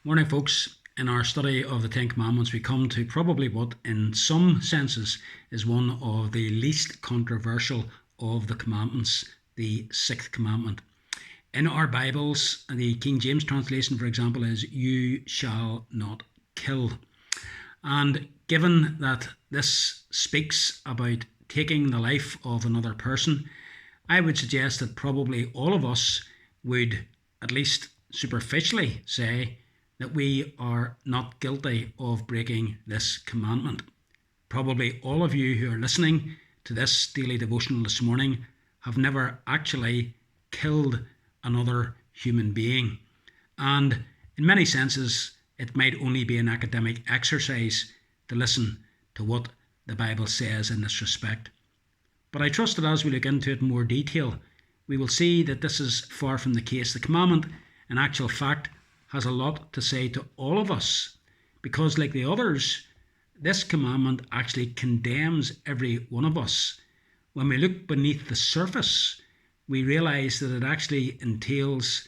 Morning, folks. In our study of the Ten Commandments, we come to probably what, in some senses, is one of the least controversial of the commandments, the sixth commandment. In our Bibles, the King James translation, for example, is "You shall not kill." And given that this speaks about taking the life of another person, I would suggest that probably all of us would, at least superficially, say that we are not guilty of breaking this commandment. Probably all of you who are listening to this daily devotional this morning have never actually killed another human being. And in many senses, it might only be an academic exercise to listen to what the Bible says in this respect. But I trust that as we look into it in more detail, we will see that this is far from the case. The commandment, in actual fact, has a lot to say to all of us, because like the others, this commandment actually condemns every one of us. When we look beneath the surface, we realise that it actually entails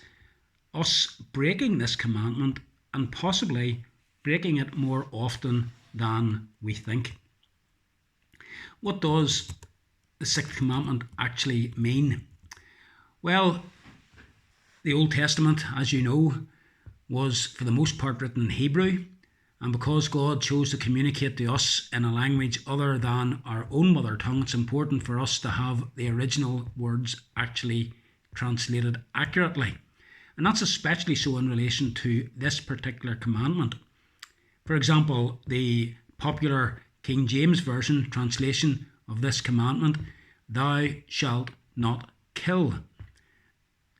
us breaking this commandment and possibly breaking it more often than we think. What does the sixth commandment actually mean? Well, the Old Testament, as you know, was for the most part written in Hebrew, and because God chose to communicate to us in a language other than our own mother tongue, it's important for us to have the original words actually translated accurately. And that's especially so in relation to this particular commandment. For example, the popular King James Version translation of this commandment, "Thou shalt not kill."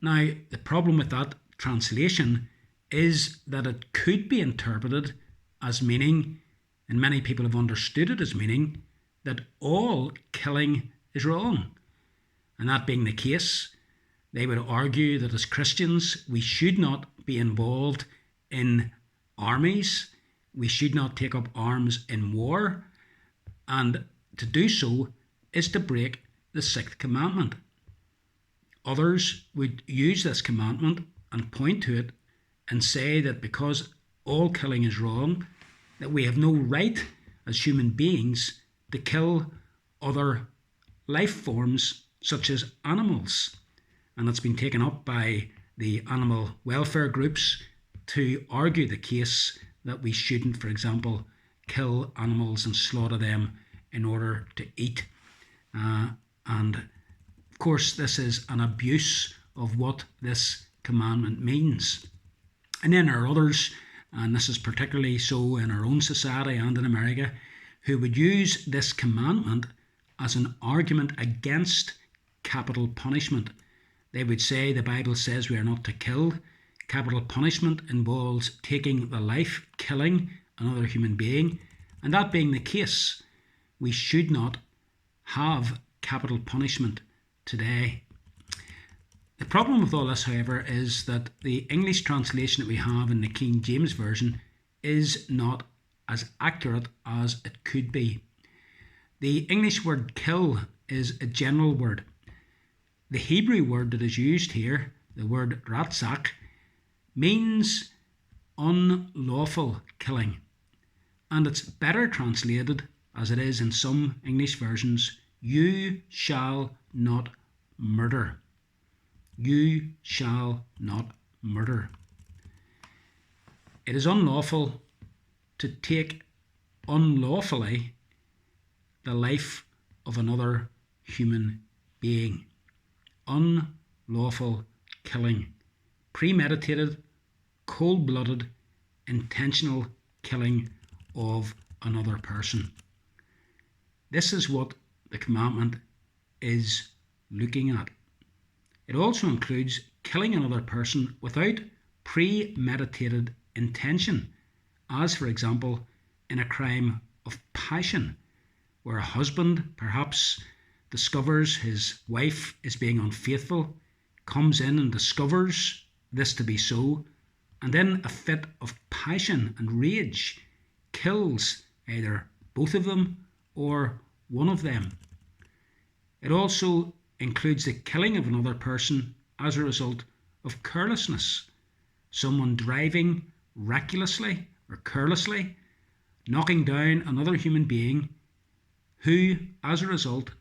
Now, the problem with that translation is that it could be interpreted as meaning, and many people have understood it as meaning, that all killing is wrong. And that being the case, they would argue that as Christians, we should not be involved in armies, we should not take up arms in war, and to do so is to break the sixth commandment. Others would use this commandment and point to it and say that because all killing is wrong, that we have no right as human beings to kill other life forms such as animals. And it's been taken up by the animal welfare groups to argue the case that we shouldn't, for example, kill animals and slaughter them in order to eat. And of course, this is an abuse of what this commandment means. And then there are others, and this is particularly so in our own society and in America, who would use this commandment as an argument against capital punishment. They would say the Bible says we are not to kill. Capital punishment involves taking the life, killing another human being. And that being the case, we should not have capital punishment today. The problem with all this, however, is that the English translation that we have in the King James Version is not as accurate as it could be. The English word kill is a general word. The Hebrew word that is used here, the word ratzak, means unlawful killing. And it's better translated, as it is in some English versions, "You shall not murder." You shall not murder. It is unlawful to take unlawfully the life of another human being. Unlawful killing. Premeditated, cold-blooded, intentional killing of another person. This is what the commandment is looking at. It also includes killing another person without premeditated intention, as for example in a crime of passion, where a husband perhaps discovers his wife is being unfaithful, comes in and discovers this to be so, and then a fit of passion and rage kills either both of them or one of them. It also includes the killing of another person as a result of carelessness. Someone driving recklessly or carelessly, knocking down another human being who, as a result,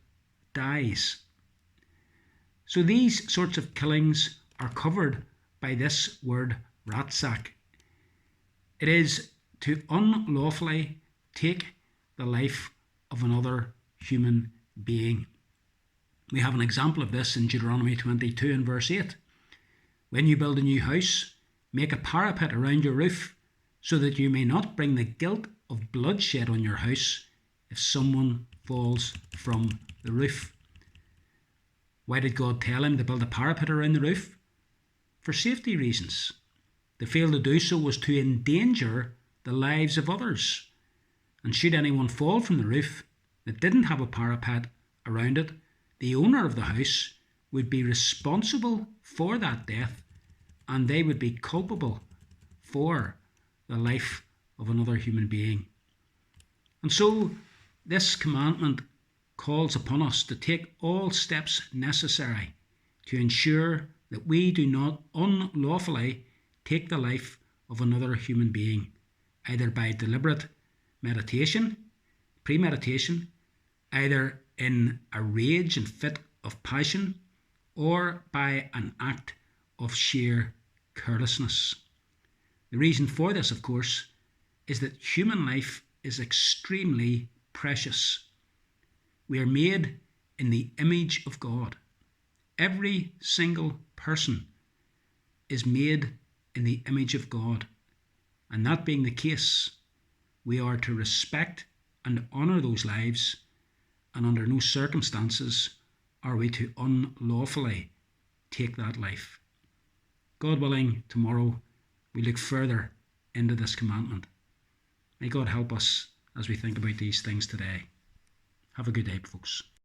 dies. So these sorts of killings are covered by this word ratsak. It is to unlawfully take the life of another human being. We have an example of this in Deuteronomy 22 and verse 8. When you build a new house, make a parapet around your roof, so that you may not bring the guilt of bloodshed on your house if someone falls from the roof. Why did God tell him to build a parapet around the roof? For safety reasons. To fail to do so was to endanger the lives of others. And should anyone fall from the roof that didn't have a parapet around it, the owner of the house would be responsible for that death, and they would be culpable for the life of another human being. And so this commandment calls upon us to take all steps necessary to ensure that we do not unlawfully take the life of another human being, either by deliberate meditation, premeditation, either in a rage and fit of passion, or by an act of sheer carelessness. The reason for this, of course, is that human life is extremely precious. We are made in the image of God. Every single person is made in the image of God. And that being the case, we are to respect and honour those lives, and under no circumstances are we to unlawfully take that life. God willing, tomorrow we look further into this commandment. May God help us as we think about these things today. Have a good day, folks.